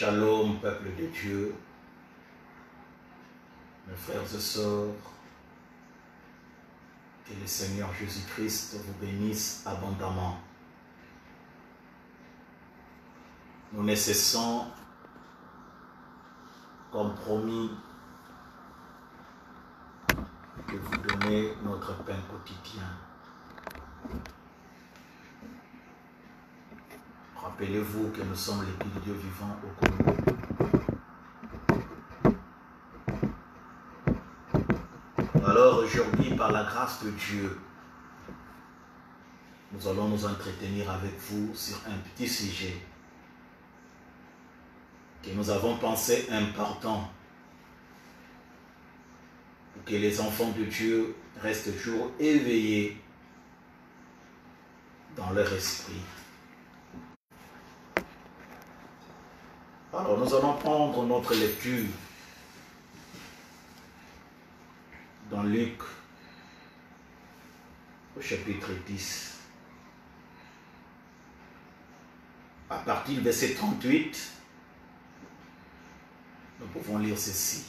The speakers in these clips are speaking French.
Shalom, peuple de Dieu, mes frères et sœurs, que le Seigneur Jésus-Christ vous bénisse abondamment. Nous ne cessons, comme promis, de vous donner notre pain quotidien. Rappelez-vous que nous sommes l'Église de Dieu vivant au Congo. Alors aujourd'hui, par la grâce de Dieu, nous allons nous entretenir avec vous sur un petit sujet que nous avons pensé important pour que les enfants de Dieu restent toujours éveillés dans leur esprit. Alors nous allons prendre notre lecture dans Luc au chapitre 10. À partir du verset 38, nous pouvons lire ceci.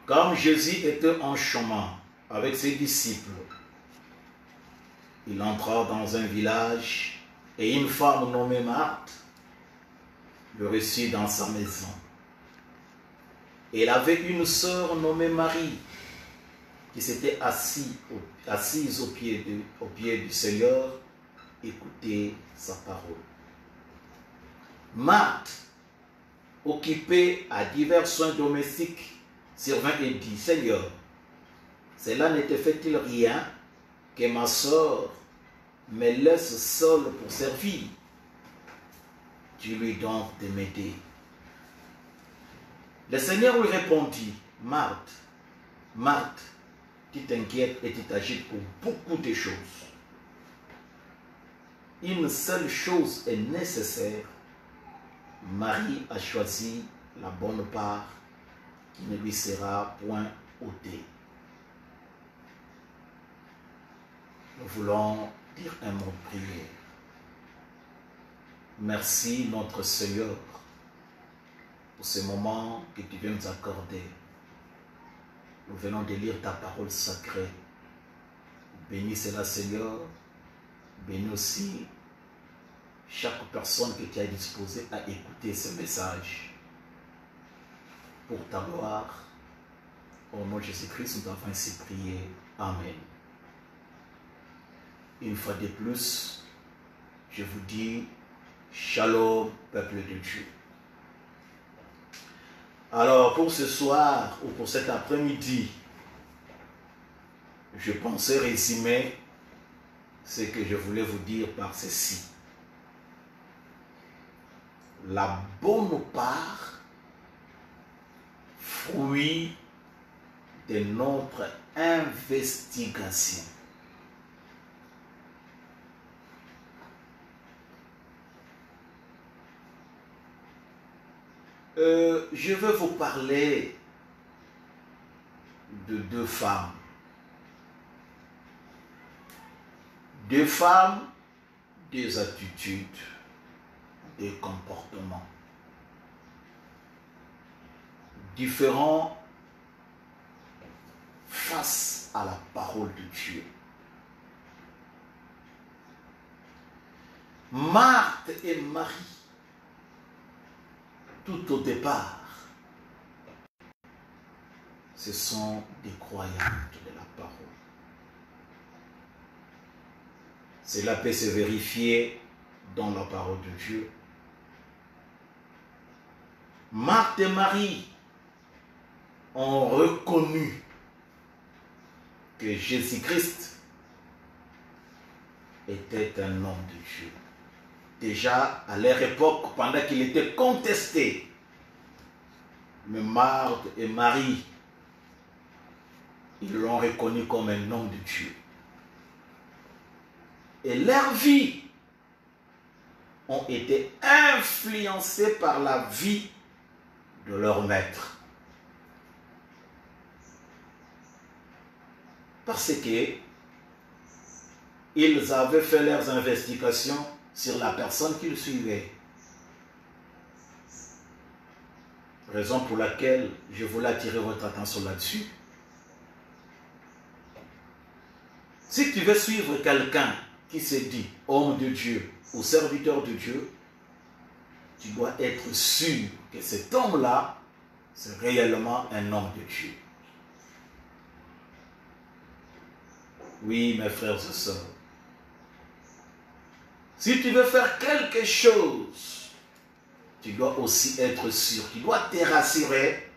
Comme Jésus était en chemin avec ses disciples, il entra dans un village et une femme nommée Marthe le reçut dans sa maison. Elle avait une sœur nommée Marie qui s'était assise au pied du Seigneur, écouter sa parole. Marthe, occupée à divers soins domestiques, survint et dit, Seigneur, cela ne te fait-il rien que ma sœur me laisse seule pour servir? Dis-lui donc de m'aider. Le Seigneur lui répondit, Marthe, Marthe, tu t'inquiètes et tu t'agites pour beaucoup de choses. Une seule chose est nécessaire. Marie a choisi la bonne part qui ne lui sera point ôtée. Nous voulons dire un mot de prière. Merci notre Seigneur pour ce moment que tu viens nous accorder. Nous venons de lire ta parole sacrée. Bénis cela, Seigneur. Bénis aussi chaque personne que tu as disposée à écouter ce message. Pour ta gloire, au nom de Jésus-Christ, nous avons ainsi prié. Amen. Une fois de plus, je vous dis Shalom, peuple de Dieu. Alors, pour ce soir ou pour cet après-midi, je pensais résumer ce que je voulais vous dire par ceci. La bonne part, fruit de notre investigation. Je veux vous parler de deux femmes. Deux femmes, deux attitudes, deux comportements différents face à la parole de Dieu. Marthe et Marie, tout au départ, ce sont des croyantes de la parole. Cela peut se vérifier dans la parole de Dieu. Marthe et Marie ont reconnu que Jésus-Christ était un homme de Dieu. Déjà à leur époque, pendant qu'il était contesté, mais Marthe et Marie, ils l'ont reconnu comme un homme de Dieu. Et leurs vies ont été influencées par la vie de leur maître. Parce que ils avaient fait leurs investigations sur la personne qu'ils suivaient. Raison pour laquelle je voulais attirer votre attention là-dessus. Si tu veux suivre quelqu'un qui se dit homme de Dieu ou serviteur de Dieu, tu dois être sûr que cet homme-là, c'est réellement un homme de Dieu. Oui, mes frères et sœurs. Si tu veux faire quelque chose, tu dois aussi être sûr, tu dois te rassurer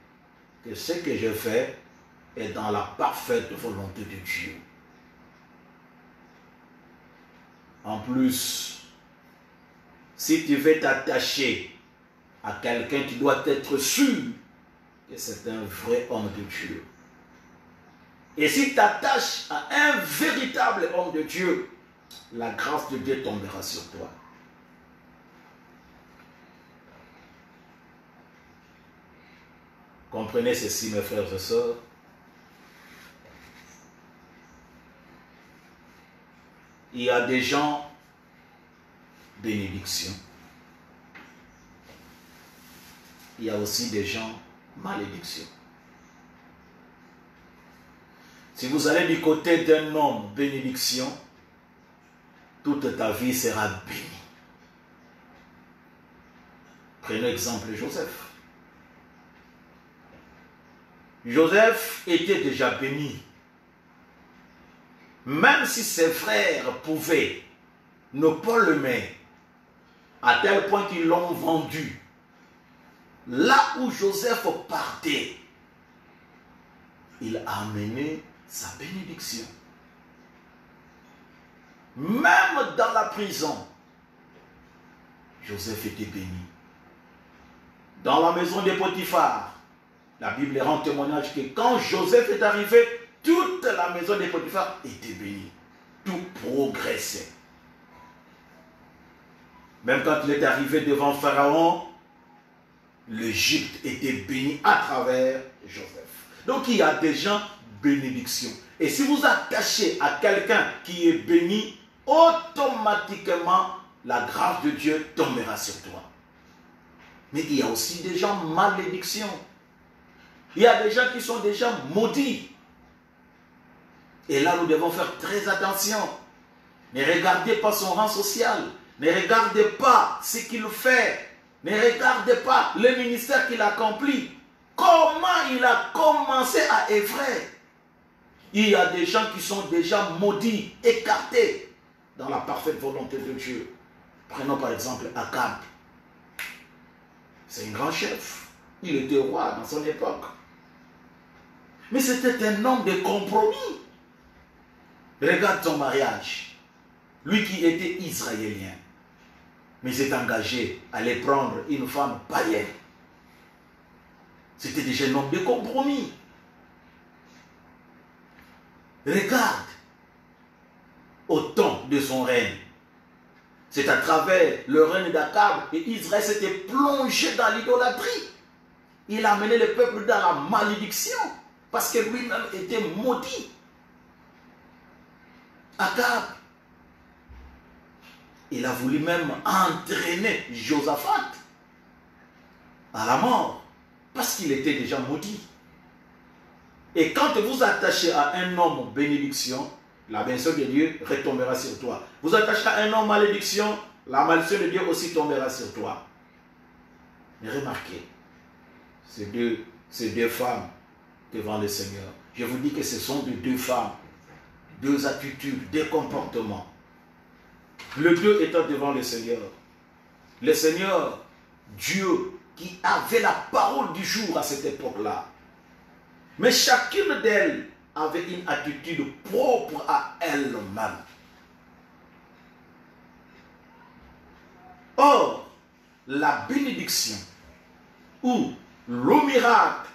que ce que je fais est dans la parfaite volonté de Dieu. En plus, si tu veux t'attacher à quelqu'un, tu dois être sûr que c'est un vrai homme de Dieu. Et si tu t'attaches à un véritable homme de Dieu, la grâce de Dieu tombera sur toi. Comprenez ceci, mes frères et sœurs. Il y a des gens bénédiction. Il y a aussi des gens malédiction. Si vous allez du côté d'un homme bénédiction, toute ta vie sera bénie. Prenons l'exemple de Joseph. Joseph était déjà béni. Même si ses frères pouvaient ne pas le mettre, à tel point qu'ils l'ont vendu. Là où Joseph partait, il a amené sa bénédiction. Même dans la prison, Joseph était béni. Dans la maison de Potiphar, la Bible rend témoignage que quand Joseph est arrivé, toute la maison de Potiphar était bénie. Tout progressait. Même quand il est arrivé devant Pharaon, l'Égypte était bénie à travers Joseph. Donc il y a des gens bénédiction. Et si vous attachez à quelqu'un qui est béni, automatiquement la grâce de Dieu tombera sur toi. Mais il y a aussi des gens malédiction. Il y a des gens qui sont déjà maudits. Et là, nous devons faire très attention. Ne regardez pas son rang social. Ne regardez pas ce qu'il fait. Ne regardez pas le ministère qu'il accomplit. Comment il a commencé à œuvrer. Il y a des gens qui sont déjà maudits, écartés dans la parfaite volonté de Dieu. Prenons par exemple Akab. C'est un grand chef. Il était roi dans son époque. Mais c'était un homme de compromis. Regarde son mariage. Lui qui était israélien. Mais il s'est engagé à aller prendre une femme païenne. C'était déjà un homme de compromis. Regarde au temps de son règne. C'est à travers le règne d'Akab que Israël s'était plongé dans l'idolâtrie. Il a amené le peuple dans la malédiction parce que lui-même était maudit. Akab, il a voulu même entraîner Josaphat à la mort parce qu'il était déjà maudit. Et quand vous attachez à un homme bénédiction, la bénédiction de Dieu retombera sur toi. Vous attachez à un homme malédiction, la malédiction de Dieu aussi tombera sur toi. Mais remarquez, ces deux femmes devant le Seigneur, je vous dis que ce sont de deux femmes, deux attitudes, deux comportements. Le deux étant devant le Seigneur, Dieu qui avait la parole du jour à cette époque-là. Mais chacune d'elles avait une attitude propre à elle-même. Or, la bénédiction ou le miracle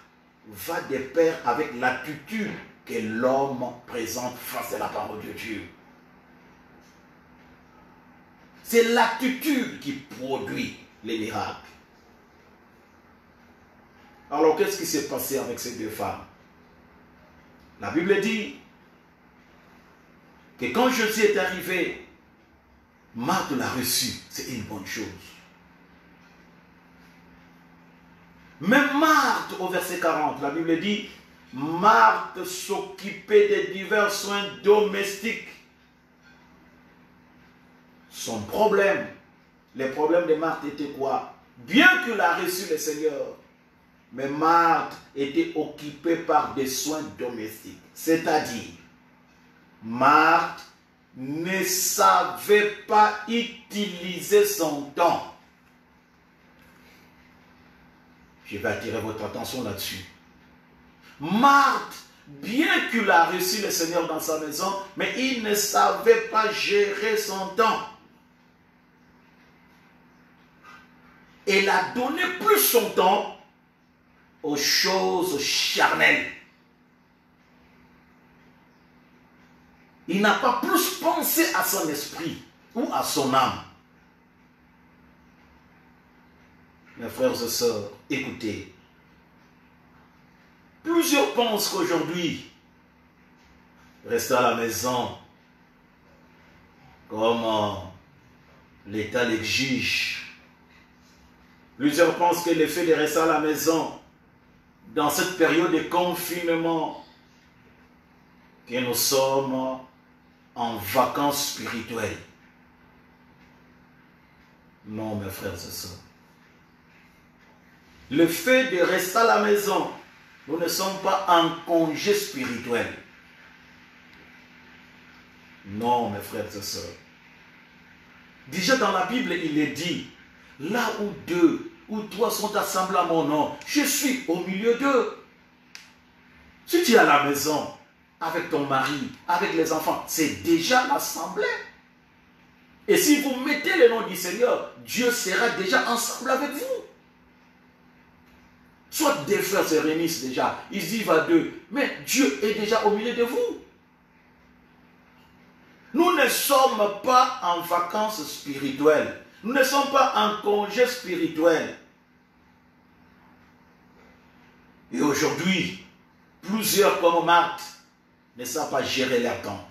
va de pair avec l'attitude que l'homme présente face à la parole de Dieu. C'est l'attitude qui produit les miracles. Alors, qu'est-ce qui s'est passé avec ces deux femmes? La Bible dit que quand Jésus est arrivé, Marthe l'a reçu. C'est une bonne chose. Mais Marthe, au verset 40, la Bible dit, Marthe s'occupait des divers soins domestiques. Son problème, les problèmes de Marthe étaient quoi? Bien qu'il a reçu le Seigneur, mais Marthe était occupée par des soins domestiques. C'est-à-dire, Marthe ne savait pas utiliser son temps. Je vais attirer votre attention là-dessus. Marthe, bien qu'il a reçu le Seigneur dans sa maison, mais il ne savait pas gérer son temps. Elle a donné plus son temps aux choses charnelles. Il n'a pas plus pensé à son esprit ou à son âme. Mes frères et sœurs, écoutez. Plusieurs pensent qu'aujourd'hui, rester à la maison, comme l'État l'exige. Plusieurs pensent que le fait de rester à la maison, dans cette période de confinement, que nous sommes en vacances spirituelles. Non, mes frères et sœurs. Le fait de rester à la maison, nous ne sommes pas en congé spirituel. Non, mes frères et sœurs. Déjà dans la Bible, il est dit, là où 2 ou 3 sont assemblés à mon nom, je suis au milieu d'eux. Si tu es à la maison, avec ton mari, avec les enfants, c'est déjà l'assemblée. Et si vous mettez le nom du Seigneur, Dieu sera déjà ensemble avec vous. Soit des frères se réunissent déjà, ils y vont à 2, mais Dieu est déjà au milieu de vous. Nous ne sommes pas en vacances spirituelles. Nous ne sommes pas en congé spirituel. Et aujourd'hui, plusieurs comme Marthe ne savent pas gérer leur temps.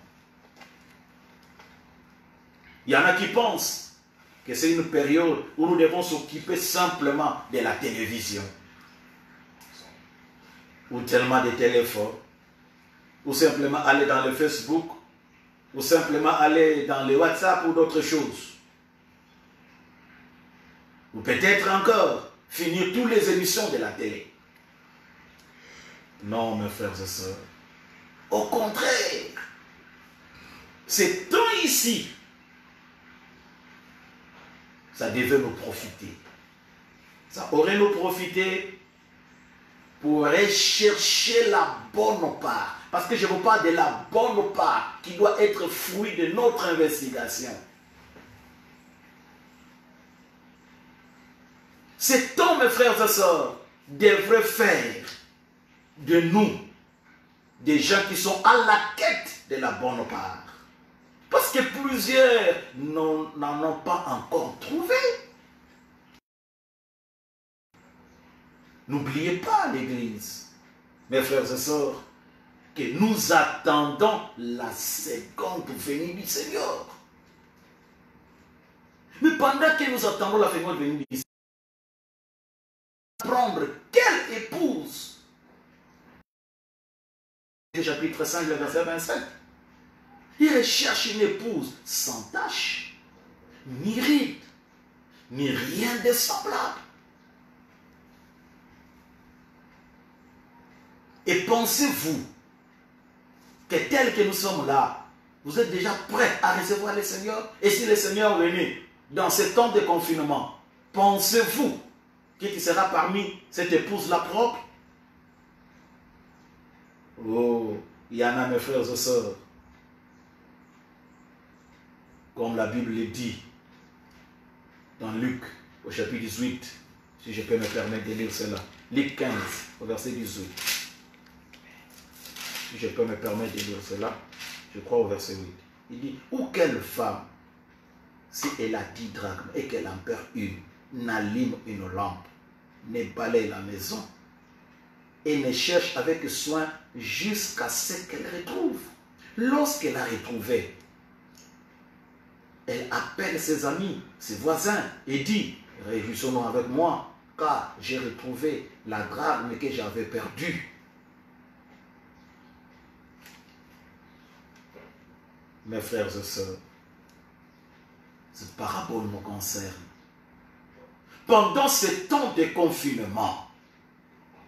Il y en a qui pensent que c'est une période où nous devons s'occuper simplement de la télévision. Ou tellement de téléphones. Ou simplement aller dans le Facebook. Ou simplement aller dans le WhatsApp ou d'autres choses. Ou peut-être encore finir toutes les émissions de la télé. Non, mes frères et sœurs. Au contraire, c'est temps ici. Ça devait nous profiter. Ça aurait nous profité pour rechercher la bonne part. Parce que je vous parle de la bonne part qui doit être fruit de notre investigation. Cet homme, mes frères et sœurs, devrait faire de nous des gens qui sont à la quête de la bonne part. Parce que plusieurs n'en ont pas encore trouvé. N'oubliez pas l'Église, mes frères et sœurs, que nous attendons la seconde venue du Seigneur. Mais pendant que nous attendons la seconde venue du Seigneur, prendre quelle épouse? Chapitre 5, le verset 27. Il recherche une épouse sans tache, ni ride, ni rien de semblable. Et pensez-vous que tel que nous sommes là, vous êtes déjà prêts à recevoir le Seigneur? Et si le Seigneur venait dans ce temps de confinement, pensez-vous qu'il sera parmi cette épouse-là propre? Oh, il y en a, mes frères et sœurs. Comme la Bible le dit dans Luc, au chapitre 18, si je peux me permettre de lire cela. Luc 15, au verset 18. Si je peux me permettre de lire cela, je crois au verset 8. Il dit, ou quelle femme, si elle a 10 drachmes et qu'elle en perd une, n'allume une lampe, ne balaye la maison et ne cherche avec soin jusqu'à ce qu'elle retrouve. Lorsqu'elle a retrouvé, elle appelle ses amis, ses voisins et dit, réjouissons-nous avec moi, car j'ai retrouvé la drachme que j'avais perdue. Mes frères et sœurs, cette parabole me concerne. Pendant ces temps de confinement,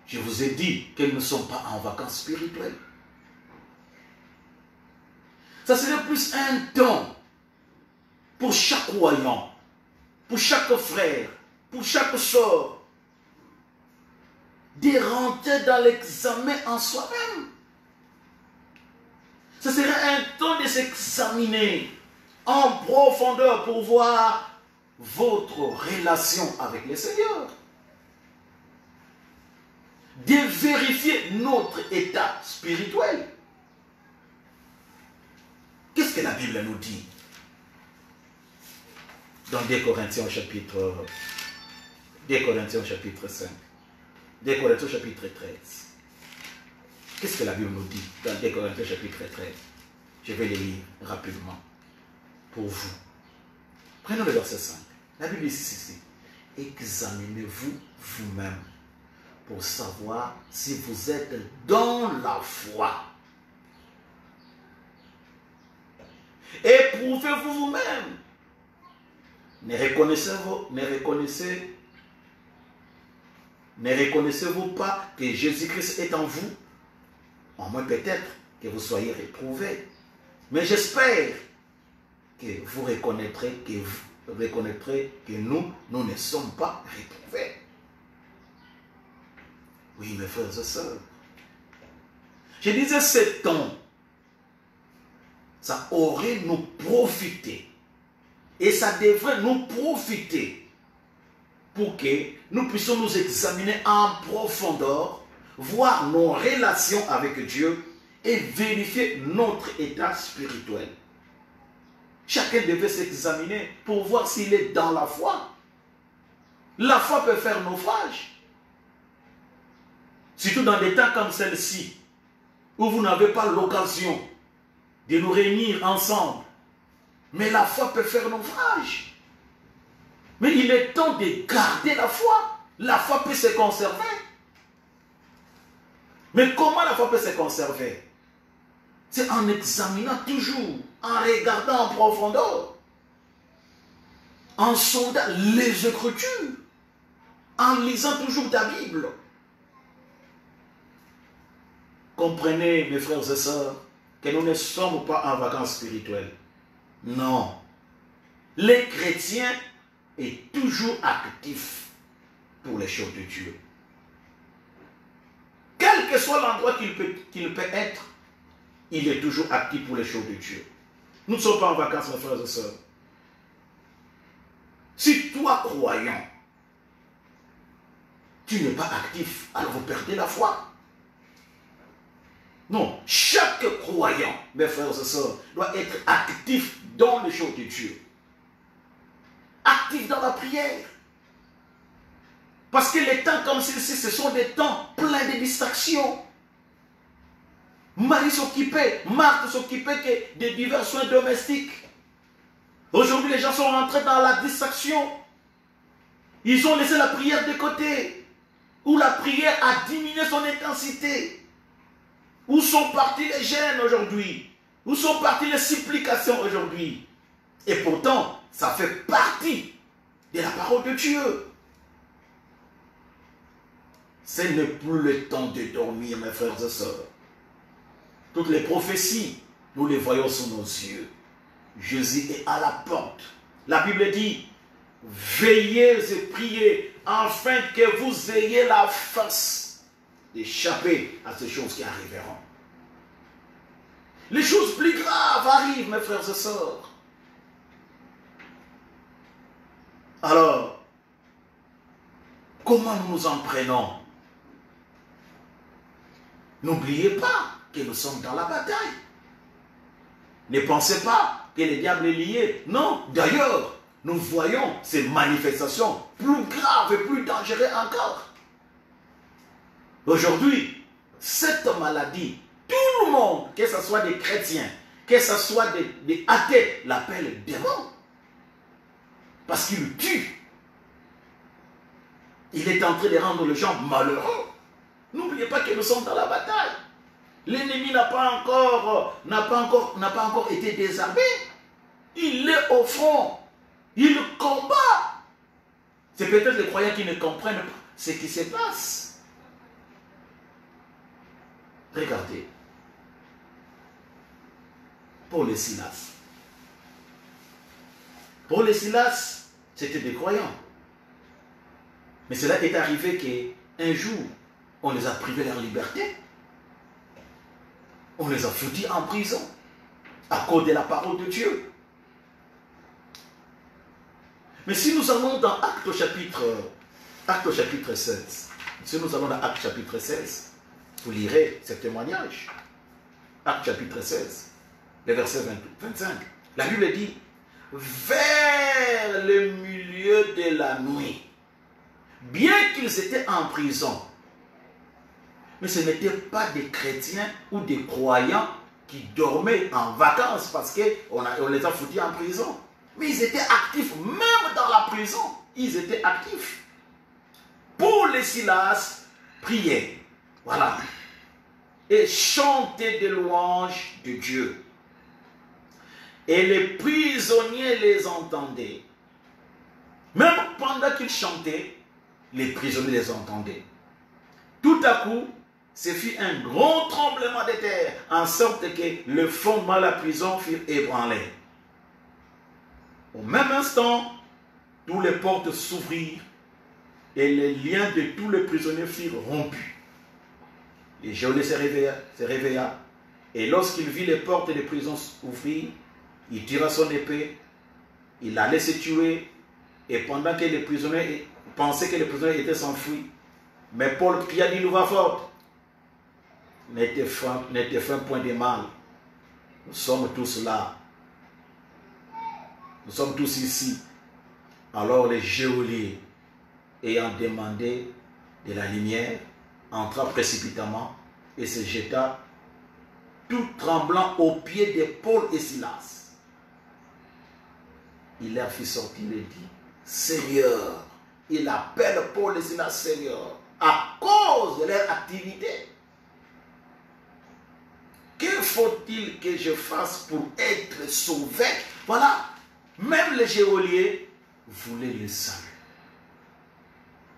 je vous ai dit qu'elles ne sont pas en vacances spirituelles. Ça serait plus un temps pour chaque croyant, pour chaque frère, pour chaque sœur, de rentrer dans l'examen en soi-même. Ce serait un temps de s'examiner en profondeur pour voir votre relation avec le Seigneur. De vérifier notre état spirituel. Qu'est-ce que la Bible nous dit? Dans 2 Corinthiens chapitre 5. 2 Corinthiens chapitre 13. Qu'est-ce que la Bible nous dit dans 2 Corinthiens chapitre 13? Je vais le lire rapidement pour vous. Prenons le verset 5. La Bible dit ceci. Examinez-vous vous-même pour savoir si vous êtes dans la foi. Éprouvez-vous vous-même. Ne reconnaissez-vous pas que Jésus-Christ est en vous? En moins peut-être que vous soyez réprouvés. Mais j'espère que vous reconnaîtrez que nous ne sommes pas réprouvés. Oui, mes frères et sœurs. Je disais, ce temps, ça aurait nous profité. Et ça devrait nous profiter pour que nous puissions nous examiner en profondeur, voir nos relations avec Dieu et vérifier notre état spirituel. Chacun devait s'examiner pour voir s'il est dans la foi. La foi peut faire naufrage. Surtout dans des temps comme celle-ci, où vous n'avez pas l'occasion de nous réunir ensemble. Mais la foi peut faire naufrage. Mais il est temps de garder la foi. La foi peut se conserver. Mais comment la foi peut se conserver? C'est en examinant toujours, en regardant en profondeur, en sondant les Écritures, en lisant toujours ta Bible. Comprenez, mes frères et sœurs, que nous ne sommes pas en vacances spirituelles. Non. Les chrétiens est toujours actif pour les choses de Dieu. Quel que soit l'endroit qu'il peut être, il est toujours actif pour les choses de Dieu. Nous ne sommes pas en vacances, mes frères et sœurs. Si toi, croyant, tu n'es pas actif, alors vous perdez la foi. Non, chaque croyant, mes frères et sœurs, doit être actif dans les choses de Dieu. Actif dans la prière. Parce que les temps comme ceci, ce sont des temps pleins de distractions. Marie s'occupait, Marthe s'occupait de divers soins domestiques. Aujourd'hui, les gens sont rentrés dans la distraction. Ils ont laissé la prière de côté. Où la prière a diminué son intensité. Où sont partis les jeûnes aujourd'hui? Où sont parties les supplications aujourd'hui? Et pourtant, ça fait partie de la parole de Dieu. Ce n'est plus le temps de dormir, mes frères et sœurs. Toutes les prophéties, nous les voyons sous nos yeux. Jésus est à la porte. La Bible dit, veillez et priez afin que vous ayez la force d'échapper à ces choses qui arriveront. Les choses plus graves arrivent, mes frères et sœurs. Alors, comment nous nous en prenons? N'oubliez pas que nous sommes dans la bataille. Ne pensez pas que le diable est lié. Non, d'ailleurs, nous voyons ces manifestations plus graves et plus dangereuses encore. Aujourd'hui, cette maladie, tout le monde, que ce soit des chrétiens, que ce soit des athées, l'appelle démon. Parce qu'il tue. Il est en train de rendre les gens malheureux. N'oubliez pas que nous sommes dans la bataille. L'ennemi n'a pas encore été désarmé. Il est au front. Il combat. C'est peut-être les croyants qui ne comprennent pas ce qui se passe. Regardez. Paul et Silas. Paul et Silas, c'était des croyants. Mais cela est arrivé qu'un jour, on les a privés de leur liberté. On les a foutus en prison à cause de la parole de Dieu. Mais si nous allons dans Actes au chapitre 16, si nous allons dans Actes chapitre 16, vous lirez ce témoignage. Actes chapitre 16, le verset 25. La Bible dit, vers le milieu de la nuit, bien qu'ils étaient en prison, mais ce n'étaient pas des chrétiens ou des croyants qui dormaient en vacances parce qu'on les a foutus en prison. Mais ils étaient actifs, même dans la prison, ils étaient actifs. Paul et Silas priaient, voilà, et chantaient des louanges de Dieu. Et les prisonniers les entendaient. Même pendant qu'ils chantaient, les prisonniers les entendaient. Tout à coup, ce fut un grand tremblement de terre, en sorte que le fondement de la prison fut ébranlé. Au même instant, toutes les portes s'ouvrirent et les liens de tous les prisonniers furent rompus. Le geôlier se réveilla et lorsqu'il vit les portes des prisons s'ouvrir, il tira son épée, il allait se tuer et pendant que les prisonniers pensaient que les prisonniers étaient s'enfuis, mais Paul cria d'une voix forte, n'était fin point de mal, nous sommes tous là. Nous sommes tous ici. Alors le geôlier, ayant demandé de la lumière, entra précipitamment et se jeta tout tremblant aux pieds de Paul et Silas. Il leur fit sortir et dit, Seigneur, il appelle Paul et Silas Seigneur à cause de leur activité. Que faut-il que je fasse pour être sauvé? Voilà. Même les geôliers voulaient le salut.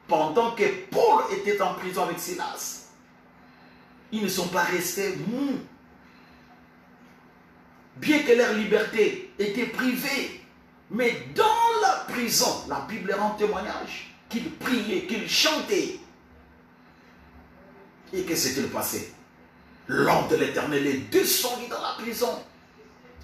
Pendant que Paul était en prison avec Silas, ils ne sont pas restés mous. Bien que leur liberté était privée, mais dans la prison, la Bible rend témoignage qu'ils priaient, qu'ils chantaient. Et que s'est-il passé? L'ange de l'Éternel est descendu dans la prison.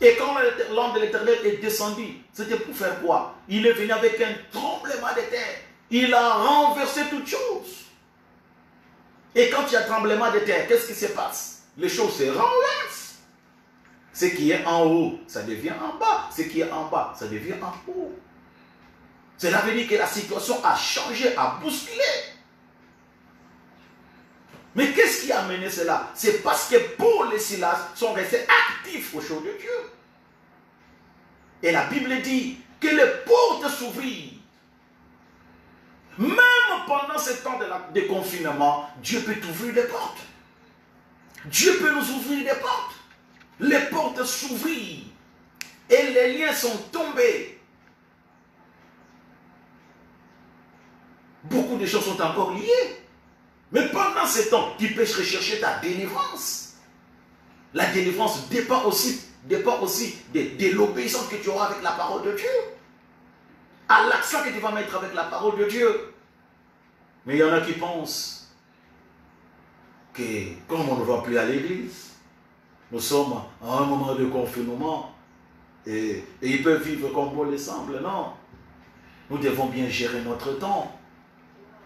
Et quand l'ange de l'Éternel est descendu, c'était pour faire quoi? Il est venu avec un tremblement de terre. Il a renversé toutes choses. Et quand il y a tremblement de terre, qu'est-ce qui se passe? Les choses se renversent. Ce qui est en haut, ça devient en bas. Ce qui est en bas, ça devient en haut. Cela veut dire que la situation a changé, a bousculé. Mais qu'est-ce qui a amené cela? C'est parce que Paul et Silas sont restés actifs au show de Dieu. Et la Bible dit que les portes s'ouvrirent. Même pendant ce temps de confinement, Dieu peut ouvrir les portes. Dieu peut nous ouvrir des portes. Les portes s'ouvrirent. Et les liens sont tombés. Beaucoup de choses sont encore liées. Mais pendant ce temps, tu peux rechercher ta délivrance. La délivrance dépend aussi de l'obéissance que tu auras avec la parole de Dieu. À l'accent que tu vas mettre avec la parole de Dieu. Mais il y en a qui pensent que comme on ne va plus à l'église, nous sommes à un moment de confinement et ils peuvent vivre comme bon les semble. Non. Nous devons bien gérer notre temps.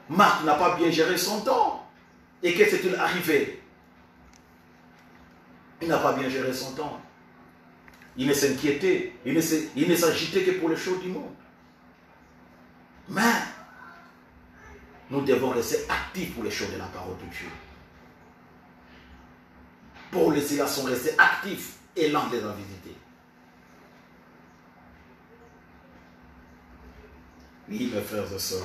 Marc n'a pas bien géré son temps. Et qu'est-ce qui est arrivé? Il n'a pas bien géré son temps. Il ne s'inquiétait. Il ne s'agitait que pour les choses du monde. Mais nous devons rester actifs pour les choses de la parole de Dieu. Paul et Silas sont restés actifs et l'ange les a visités. Oui, mes frères et sœurs,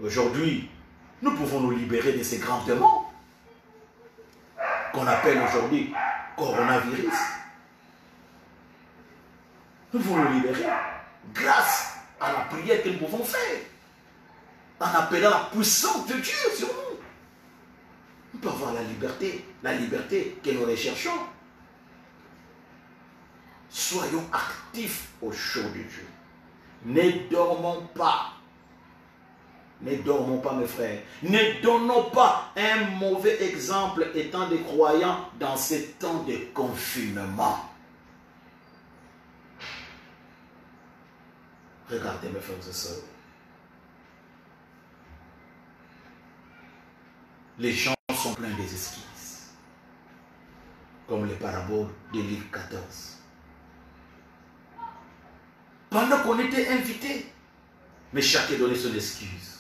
Aujourd'hui, nous pouvons nous libérer de ces grands démons qu'on appelle aujourd'hui coronavirus. Nous pouvons nous libérer grâce à la prière que nous pouvons faire, en appelant la puissance de Dieu sur nous. Nous pouvons avoir la liberté que nous recherchons. Soyons actifs au jour de Dieu. Ne dormons pas. Ne dormons pas, mes frères. Ne donnons pas un mauvais exemple étant des croyants dans ces temps de confinement. Regardez, mes frères et sœurs. Les gens sont pleins des excuses. Comme les paraboles de Luc 14. Pendant qu'on était invités, mais chacun donnait son excuse.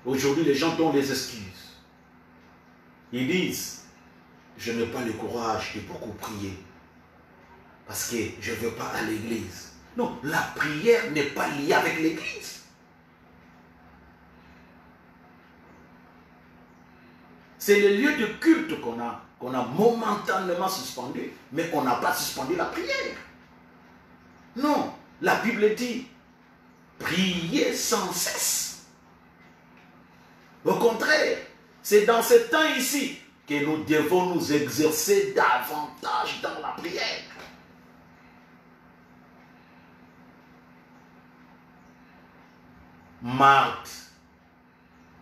Aujourd'hui, les gens donnent les excuses. Ils disent, je n'ai pas le courage de beaucoup prier parce que je ne veux pas à l'église. Non, la prière n'est pas liée avec l'église. C'est le lieu de culte qu'on a momentanément suspendu, mais on n'a pas suspendu la prière. Non, la Bible dit, priez sans cesse. Au contraire, c'est dans ce temps ici que nous devons nous exercer davantage dans la prière. Marthe,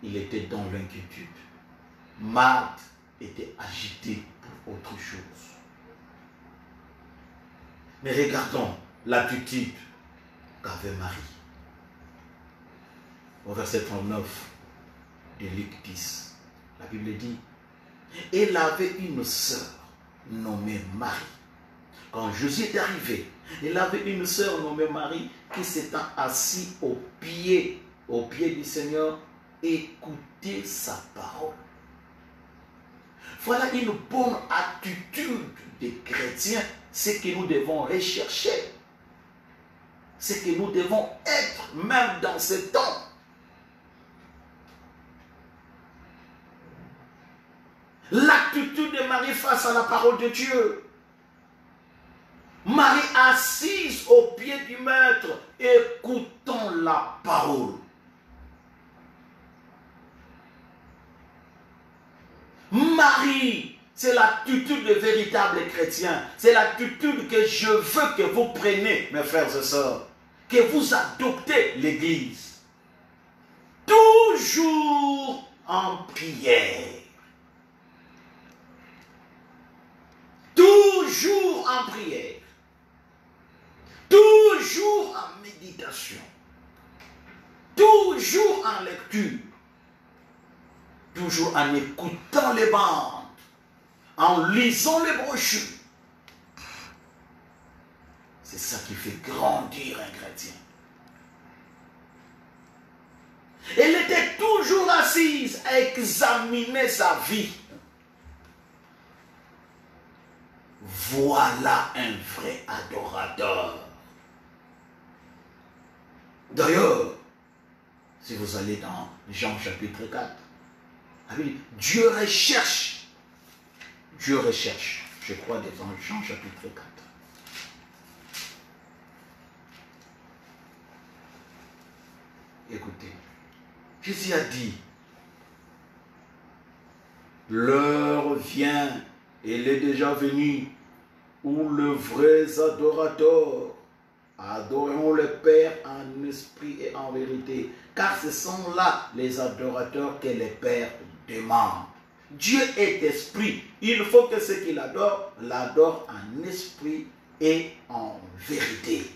il était dans l'inquiétude. Marthe était agitée pour autre chose. Mais regardons l'attitude qu'avait Marie. Au verset 39 de Luc 10, la Bible dit, elle avait une sœur nommée Marie. Quand Jésus est arrivé, elle avait une sœur nommée Marie qui s'étant assise au pied du Seigneur, écoutait sa parole. Voilà une bonne attitude des chrétiens, ce que nous devons rechercher, ce que nous devons être même dans ce temps. L'attitude de Marie face à la parole de Dieu. Marie assise au pied du Maître, écoutant la parole. Marie, c'est l'attitude de véritable chrétien. C'est l'attitude que je veux que vous preniez, mes frères et sœurs. Que vous adoptez l'Église. Toujours en prière. Toujours en prière. Toujours en méditation. Toujours en lecture. Toujours en écoutant les bandes. En lisant les brochures. C'est ça qui fait grandir un chrétien. Elle était toujours assise à examiner sa vie. Voilà un vrai adorateur. D'ailleurs, si vous allez dans Jean chapitre 4, Dieu recherche, je crois dans Jean chapitre 4. Écoutez, Jésus a dit, l'heure vient, elle est déjà venue, où les vrais adorateurs adoreront le Père en esprit et en vérité, car ce sont là les adorateurs que le Père demande. Dieu est esprit. Il faut que ceux qui l'adorent, l'adorent en esprit et en vérité.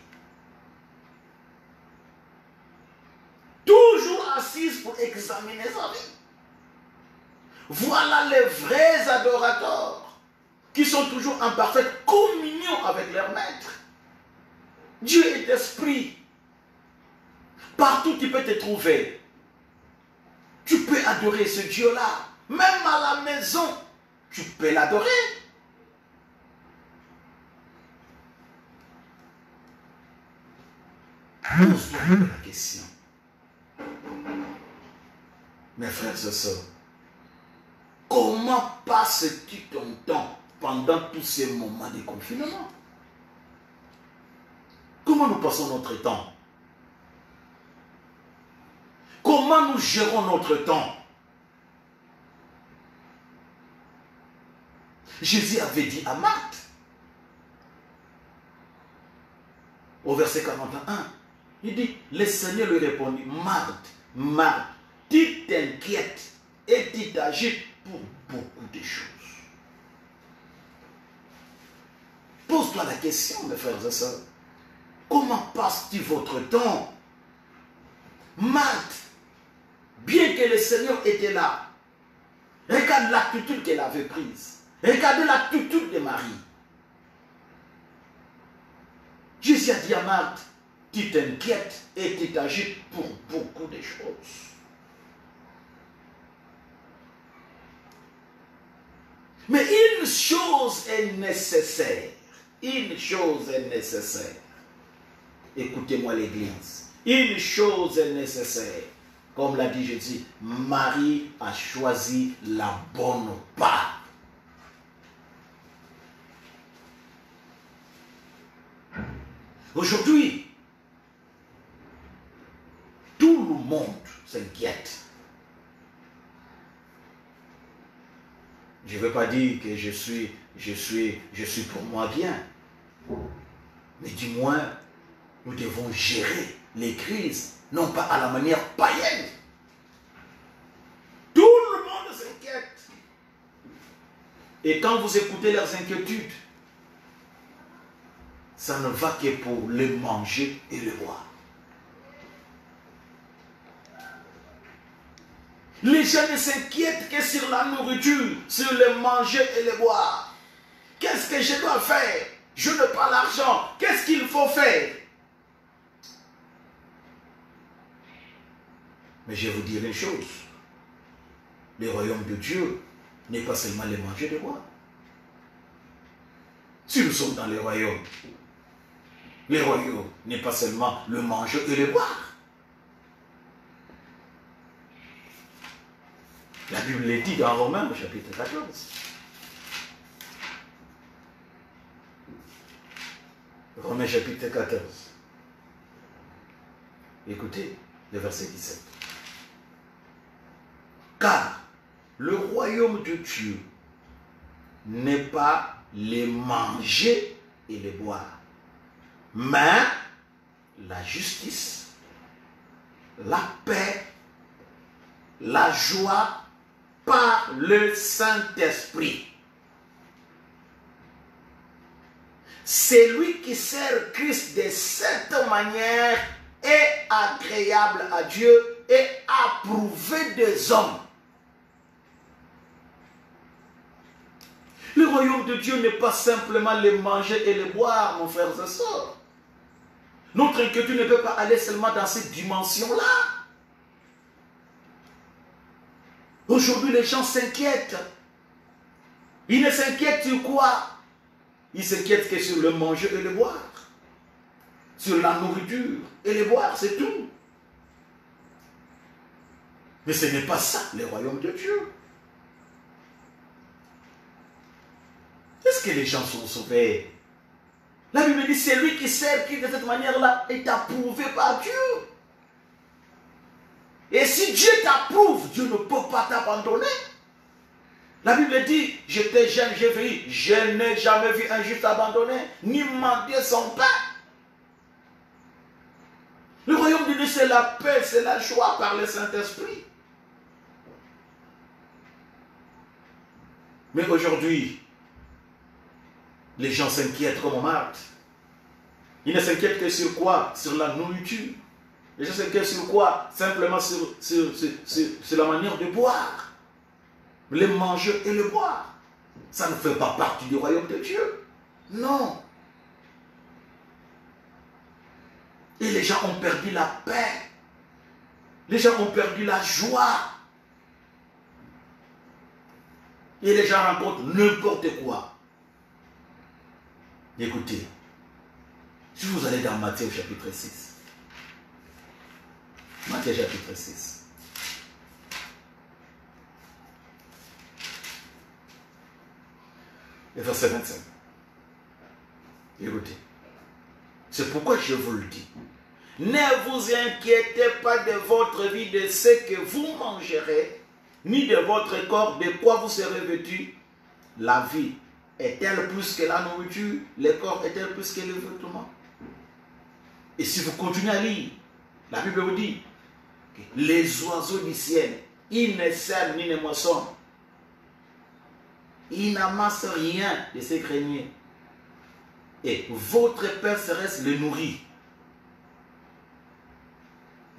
Toujours assise pour examiner sa vie. Voilà les vrais adorateurs qui sont toujours en parfaite communion avec leur maître. Dieu est esprit. Partout tu peux te trouver. Tu peux adorer ce Dieu-là. Même à la maison, tu peux l'adorer. Pose-toi la question. Mes frères et sœurs, comment passes-tu ton temps pendant tous ces moments de confinement? Comment nous passons notre temps? Comment nous gérons notre temps? Jésus avait dit à Marthe, au verset 41, il dit, le Seigneur lui répondit, Marthe, Marthe, tu t'inquiètes et tu t'agites pour beaucoup de choses. Pose-toi la question, mes frères et sœurs. Comment passes-tu votre temps? Marthe, bien que le Seigneur était là, regarde l'attitude qu'elle avait prise. Regardez l'attitude de Marie. Jésus a dit à Marthe, tu t'inquiètes et tu t'agites pour beaucoup de choses. Mais une chose est nécessaire. Une chose est nécessaire. Écoutez-moi l'Église. Une chose est nécessaire. Comme l'a dit Jésus, Marie a choisi la bonne part. Aujourd'hui, tout le monde s'inquiète. Je ne veux pas dire que je suis pour moi bien. Mais du moins, nous devons gérer les crises, non pas à la manière païenne. Tout le monde s'inquiète. Et quand vous écoutez leurs inquiétudes, ça ne va que pour le manger et le boire. Les gens ne s'inquiètent que sur la nourriture, sur le manger et le boire. Qu'est-ce que je dois faire? Je n'ai pas l'argent. Qu'est-ce qu'il faut faire? Mais je vais vous dire une chose. Le royaume de Dieu n'est pas seulement le manger et le boire. Si nous sommes dans le royaume n'est pas seulement le manger et le boire. La Bible le dit dans Romains au chapitre 14. Romains chapitre 14. Écoutez le verset 17. Car le royaume de Dieu n'est pas le manger et le boire, mais la justice, la paix, la joie par le Saint-Esprit. Celui qui sert Christ de cette manière est agréable à Dieu et approuvé des hommes. Le royaume de Dieu n'est pas simplement le manger et le boire, mon frère et soeur. Notre inquiétude ne peut pas aller seulement dans cette dimension-là. Aujourd'hui, les gens s'inquiètent. Ils ne s'inquiètent sur quoi? Ils s'inquiètent que sur le manger et le boire. Sur la nourriture et le boire, c'est tout. Mais ce n'est pas ça, le royaume de Dieu. Est-ce que les gens sont sauvés? La Bible dit, c'est lui qui sert qui de cette manière-là est approuvé par Dieu. Et si Dieu t'approuve, Dieu ne peut pas t'abandonner. La Bible dit, j'étais jeune, j'ai vieilli, je n'ai jamais vu un juste abandonné, ni mendier son pain. Le royaume de Dieu, c'est la paix, c'est la joie par le Saint-Esprit. Mais aujourd'hui, les gens s'inquiètent comme Marthe. Ils ne s'inquiètent que sur quoi? Sur la nourriture. Les gens s'inquiètent sur quoi? Simplement sur la manière de boire. Le manger et le boire. Ça ne fait pas partie du royaume de Dieu. Non. Et les gens ont perdu la paix. Les gens ont perdu la joie. Et les gens rencontrent n'importe quoi. Écoutez, si vous allez dans Matthieu chapitre 6, Matthieu chapitre 6, Le verset 25. Écoutez. C'est pourquoi je vous le dis. Ne vous inquiétez pas de votre vie, de ce que vous mangerez, ni de votre corps, de quoi vous serez vêtu. La vie est-elle plus que la nourriture? Le corps est-elle plus que le vêtement? Et si vous continuez à lire, la Bible vous dit que les oiseaux du ciel, ils ne sèment ni ne moissonnent. Ils n'amassent rien de ces greniers. Et votre Père céleste le nourrit.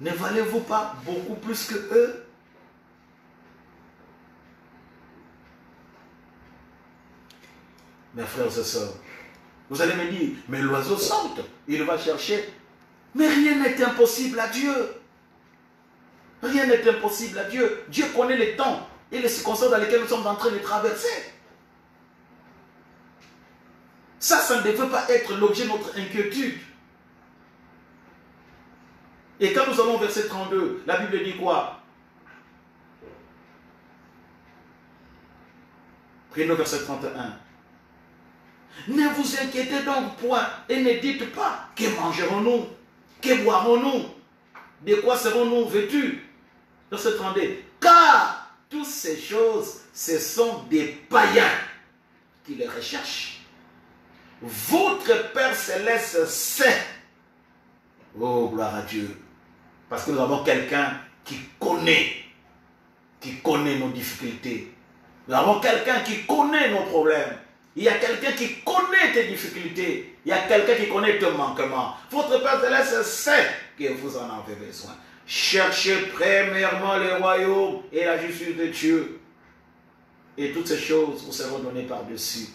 Ne valez-vous pas beaucoup plus que eux? Mes frères et sœurs, vous allez me dire, mais l'oiseau saute, il va chercher. Mais rien n'est impossible à Dieu. Rien n'est impossible à Dieu. Dieu connaît les temps et les circonstances dans lesquelles nous sommes en train de traverser. Ça ne devrait pas être l'objet de notre inquiétude. Et quand nous allons au verset 32, la Bible dit quoi? Prenez le verset 31. Ne vous inquiétez donc point et ne dites pas que mangerons-nous, que boirons-nous, de quoi serons-nous vêtus. Verset 32. Car toutes ces choses, ce sont des païens qui les recherchent. Votre Père Céleste sait. Oh, gloire à Dieu. Parce que nous avons quelqu'un qui connaît nos difficultés. Nous avons quelqu'un qui connaît nos problèmes. Il y a quelqu'un qui connaît tes difficultés. Il y a quelqu'un qui connaît tes manquements. Votre Père Céleste sait que vous en avez besoin. Cherchez premièrement le royaume et la justice de Dieu. Et toutes ces choses vous seront données par-dessus.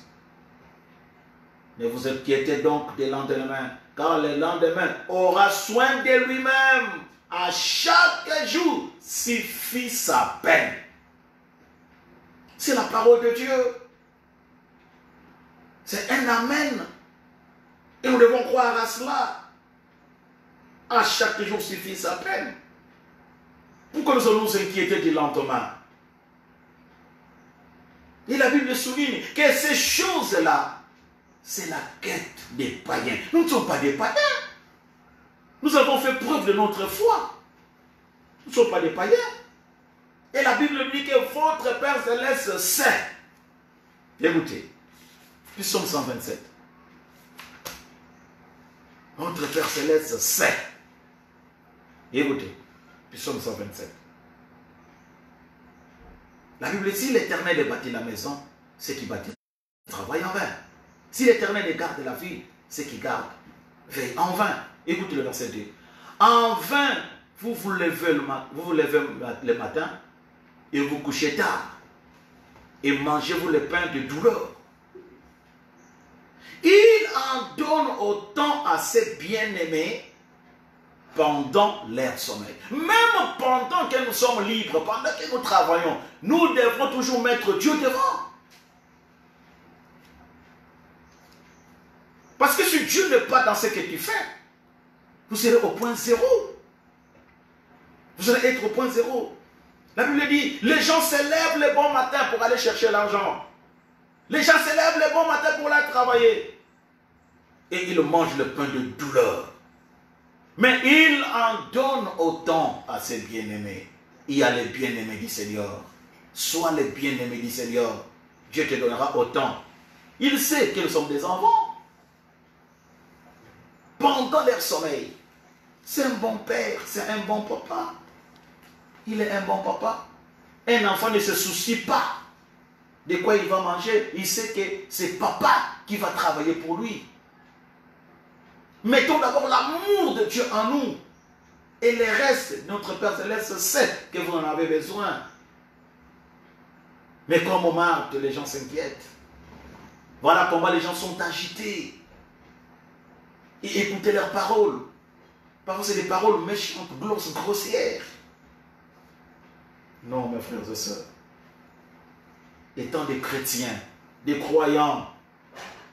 Ne vous inquiétez donc des lendemains, car le lendemain aura soin de lui-même. À chaque jour suffit sa peine. C'est la parole de Dieu. C'est un amen. Et nous devons croire à cela. À chaque jour suffit sa peine. Pourquoi nous allons nous inquiéter du lendemain? Et la Bible souligne que ces choses-là, c'est la quête des païens. Nous ne sommes pas des païens. Nous avons fait preuve de notre foi. Nous ne sommes pas des païens. Et la Bible dit que votre Père Céleste sait. Écoutez, Psaume 127. Votre Père Céleste sait. Écoutez, Psaume 127. La Bible dit, si l'Éternel bâtit la maison, c'est qui bâtit travaille en vain. Si l'Éternel garde la ville, c'est qui garde veille en vain. Écoutez le verset 2. En vain, vous vous levez le matin et vous couchez tard et mangez-vous le pain de douleur. Il en donne autant à ses bien-aimés pendant leur sommeil. Même pendant que nous sommes libres, pendant que nous travaillons, nous devrons toujours mettre Dieu devant. Parce que si Dieu n'est pas dans ce que tu fais, vous serez au point zéro. Vous allez être au point zéro. La Bible dit, les gens se lèvent le bon matin pour aller chercher l'argent. Les gens se lèvent le bon matin pour aller travailler. Et ils mangent le pain de douleur. Mais il en donne autant à ses bien-aimés. Il y a les bien-aimés du Seigneur. Sois les bien-aimés du Seigneur. Dieu te donnera autant. Il sait que nous sommes des enfants. Pendant leur sommeil. C'est un bon père, c'est un bon papa. Il est un bon papa. Un enfant ne se soucie pas de quoi il va manger. Il sait que c'est papa qui va travailler pour lui. Mettons d'abord l'amour de Dieu en nous. Et le reste, notre Père Céleste sait que vous en avez besoin. Mais comme au marque, les gens s'inquiètent. Voilà comment les gens sont agités. Et écoutez leurs paroles. Parfois c'est des paroles méchantes, grossières. Non, mes frères et sœurs. Étant des chrétiens, des croyants,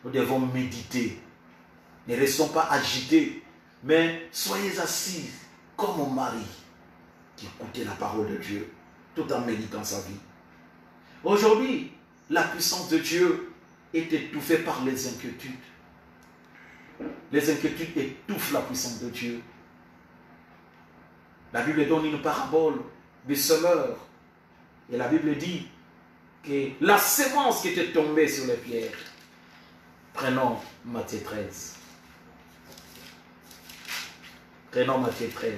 nous devons méditer. Ne restons pas agités, mais soyez assis comme mon mari qui écoutait la parole de Dieu tout en méditant sa vie. Aujourd'hui, la puissance de Dieu est étouffé par les inquiétudes. Les inquiétudes étouffent la puissance de Dieu. La Bible donne une parabole du semeur. Et la Bible dit que la sémence qui était tombée sur les pierres, prenons Matthieu 13. Prenons Matthieu 13.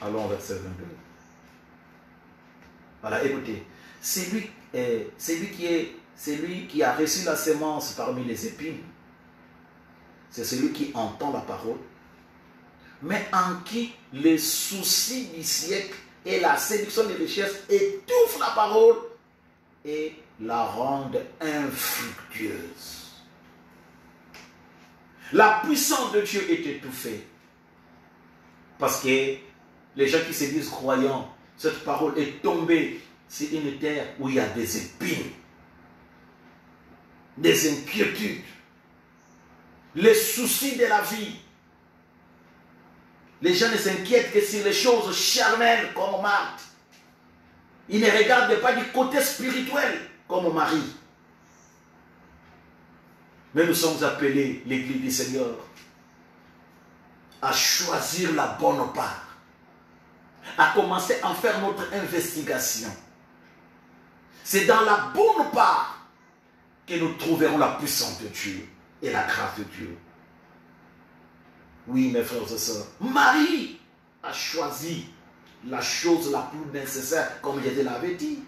Allons au verset 22. Voilà, écoutez. C'est lui qui a reçu la sémence parmi les épines. C'est celui qui entend la parole, mais en qui les soucis du siècle et la séduction des richesses étouffent la parole et la rendent infructueuse. La puissance de Dieu est étouffée parce que les gens qui se disent croyants, cette parole est tombée sur une terre où il y a des épines, des inquiétudes, les soucis de la vie. Les gens ne s'inquiètent que sur les choses charnelles comme Marthe. Ils ne regardent pas du côté spirituel comme Marie. Mais nous sommes appelés, l'Église du Seigneur, à choisir la bonne part, à commencer à faire notre investigation. C'est dans la bonne part que nous trouverons la puissance de Dieu et la grâce de Dieu. Oui, mes frères et sœurs, Marie a choisi la chose la plus nécessaire, comme je te l'avais dit.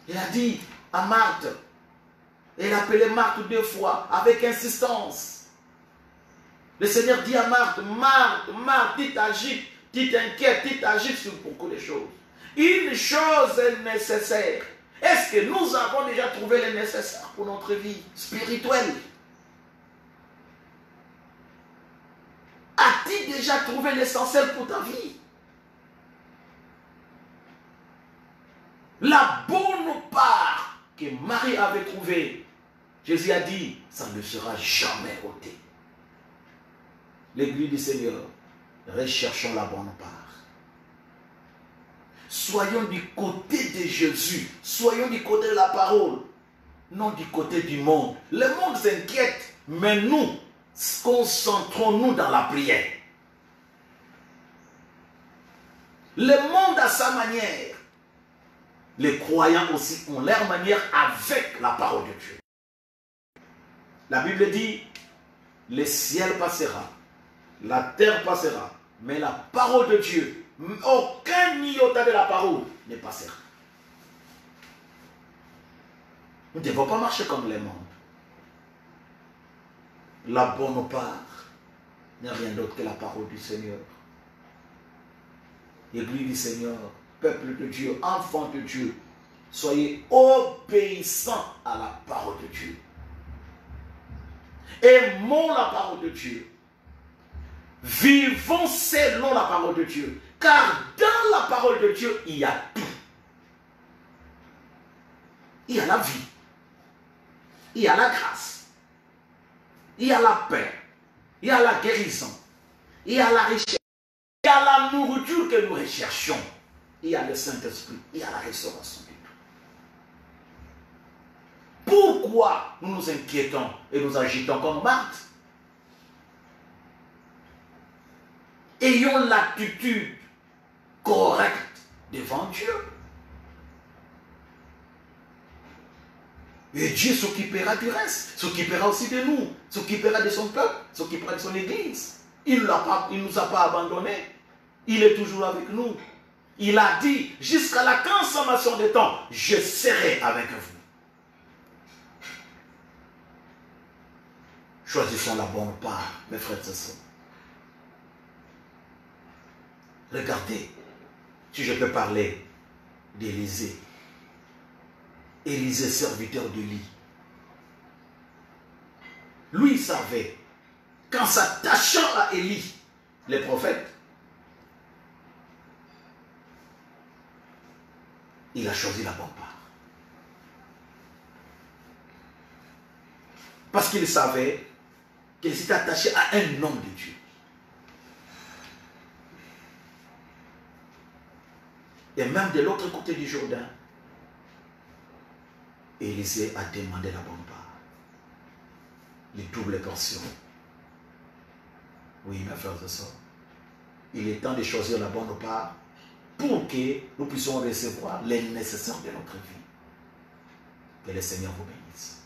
Il a dit à Marthe, elle a appelé Marthe 2 fois avec insistance. Le Seigneur dit à Marthe, Marthe, Marthe, tu t'agites, tu t'inquiètes, tu t'agites sur beaucoup de choses. Une chose est nécessaire. Est-ce que nous avons déjà trouvé le nécessaire pour notre vie spirituelle? As-tu déjà trouvé l'essentiel pour ta vie? La bonne part que Marie avait trouvée, Jésus a dit, ça ne sera jamais ôté. L'Église du Seigneur, recherchons la bonne part. Soyons du côté de Jésus, soyons du côté de la parole, non du côté du monde. Le monde s'inquiète, mais nous, concentrons-nous dans la prière. Le monde a sa manière. Les croyants aussi ont leur manière avec la parole de Dieu. La Bible dit, le ciel passera, la terre passera, mais la parole de Dieu, aucun iota de la parole ne passera. Nous ne devons pas marcher comme les mondes. La bonne part n'est rien d'autre que la parole du Seigneur. Église du Seigneur, peuple de Dieu, enfant de Dieu, soyez obéissants à la parole de Dieu. Aimons la parole de Dieu. Vivons selon la parole de Dieu. Car dans la parole de Dieu, il y a tout. Il y a la vie. Il y a la grâce. Il y a la paix. Il y a la guérison. Il y a la richesse. Il y a la nourriture que nous recherchons. Il y a le Saint-Esprit. Il y a la restauration de tout. Pourquoi nous nous inquiétons et nous agitons comme Marthe? Ayons l'attitude correcte devant Dieu. Et Dieu s'occupera du reste, s'occupera aussi de nous, s'occupera de son peuple, s'occupera de son église. Il ne nous a pas abandonnés. Il est toujours avec nous. Il a dit, jusqu'à la consommation des temps, je serai avec vous. Choisissons la bonne part, mes frères et sœurs. Regardez, si je peux parler d'Élisée. Élisée, serviteur d'Élie. Lui, il savait qu'en s'attachant à Élie, les prophètes, il a choisi la bonne part. Parce qu'il savait qu'il s'était attaché à un homme de Dieu. Et même de l'autre côté du Jourdain, Élisée a demandé la bonne part. Les doubles portions. Oui, mes frères et sœurs. Il est temps de choisir la bonne part pour que nous puissions recevoir les nécessaires de notre vie. Que le Seigneur vous bénisse.